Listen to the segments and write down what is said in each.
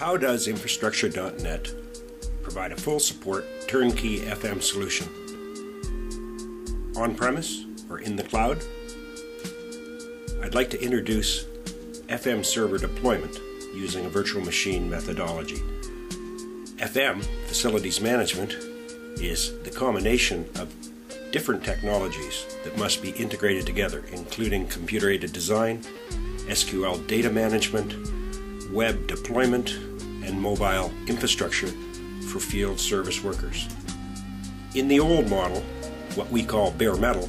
How does Infrastructure.net provide a full support turnkey FM solution? On-premise or in the cloud? I'd like to introduce FM server deployment using a virtual machine methodology. FM, facilities management, is the combination of different technologies that must be integrated together, including computer-aided design, SQL data management, web deployment, and mobile infrastructure for field service workers. In the old model, what we call bare metal,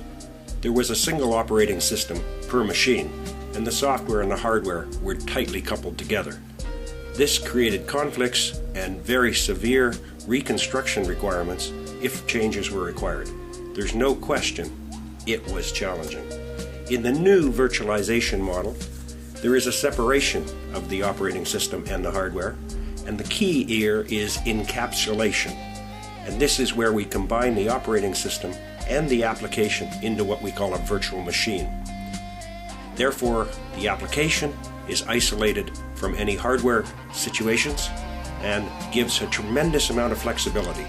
there was a single operating system per machine, and the software and the hardware were tightly coupled together. This created conflicts and very severe reconstruction requirements if changes were required. There's no question it was challenging. In the new virtualization model, there is a separation of the operating system and the hardware, and the key here is encapsulation. And this is where we combine the operating system and the application into what we call a virtual machine. Therefore, the application is isolated from any hardware situations and gives a tremendous amount of flexibility.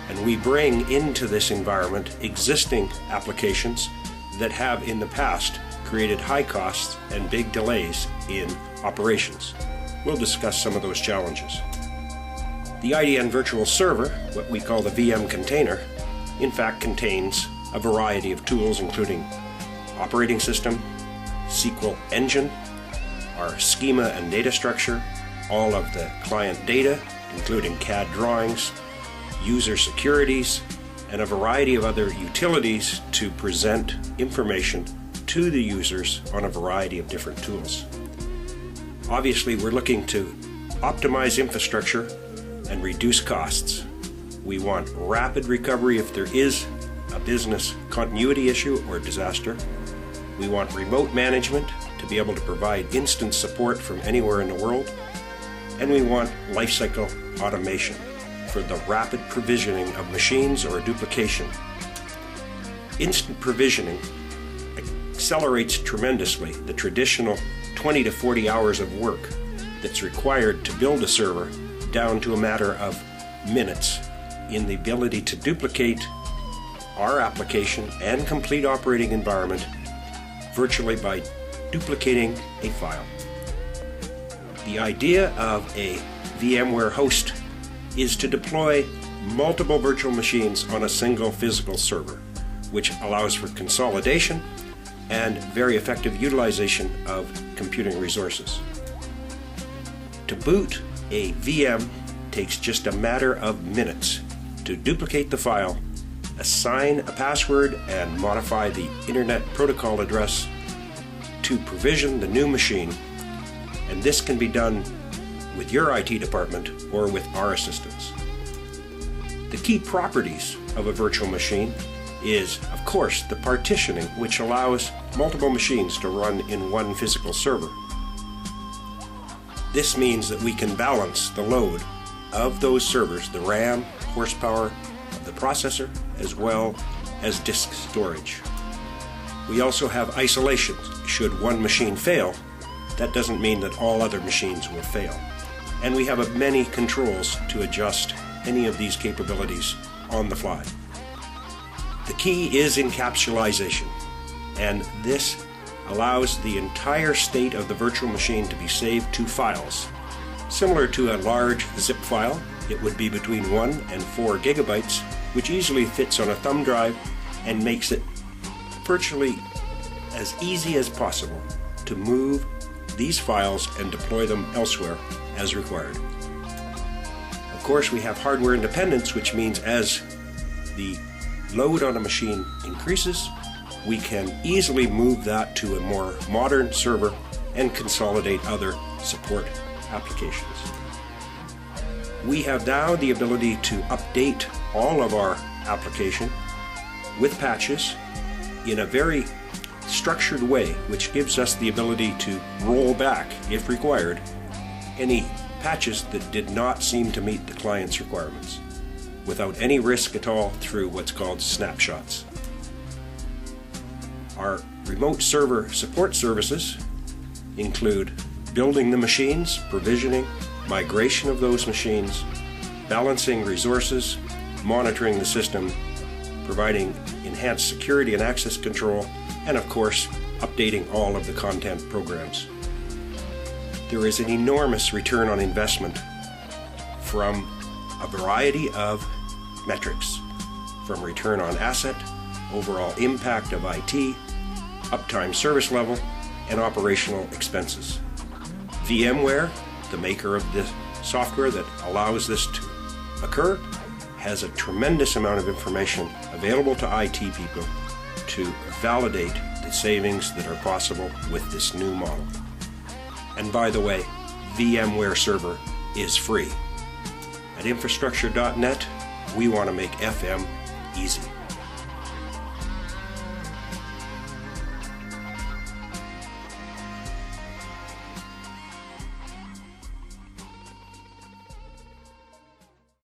And we bring into this environment existing applications that have in the past created high costs and big delays in operations. We'll discuss some of those challenges. The IDN virtual server, what we call the VM container, in fact contains a variety of tools including operating system, SQL engine, our schema and data structure, all of the client data, including CAD drawings, user securities, and a variety of other utilities to present information to the users on a variety of different tools. Obviously, we're looking to optimize infrastructure and reduce costs. We want rapid recovery if there is a business continuity issue or disaster. We want remote management to be able to provide instant support from anywhere in the world. And we want lifecycle automation for the rapid provisioning of machines or duplication. Instant provisioning accelerates tremendously the traditional 20 to 40 hours of work that's required to build a server down to a matter of minutes in the ability to duplicate our application and complete operating environment virtually by duplicating a file. The idea of a VMware host is to deploy multiple virtual machines on a single physical server, which allows for consolidation and very effective utilization of computing resources. To boot a VM takes just a matter of minutes to duplicate the file, assign a password, and modify the Internet Protocol address to provision the new machine, and this can be done with your IT department or with our assistance. The key properties of a virtual machine is, of course, the partitioning, which allows multiple machines to run in one physical server. This means that we can balance the load of those servers, the RAM, horsepower of the processor, as well as disk storage. We also have isolation. Should one machine fail, that doesn't mean that all other machines will fail. And we have many controls to adjust any of these capabilities on the fly. The key is encapsulation, and this allows the entire state of the virtual machine to be saved to files. Similar to a large zip file, it would be between 1 and 4 gigabytes, which easily fits on a thumb drive and makes it virtually as easy as possible to move these files and deploy them elsewhere as required. Of course, we have hardware independence, which means as the load on a machine increases, we can easily move that to a more modern server and consolidate other support applications. We have now the ability to update all of our application with patches in a very structured way, which gives us the ability to roll back, if required, any patches that did not seem to meet the client's requirements without any risk at all through what's called snapshots. Our remote server support services include building the machines, provisioning, migration of those machines, balancing resources, monitoring the system, providing enhanced security and access control, and of course, updating all of the content programs. There is an enormous return on investment from a variety of metrics, from return on asset, overall impact of IT, uptime service level, and operational expenses. VMware, the maker of the software that allows this to occur, has a tremendous amount of information available to IT people to validate the savings that are possible with this new model. And by the way, VMware Server is free. At infrastructure.net, we want to make FM easy.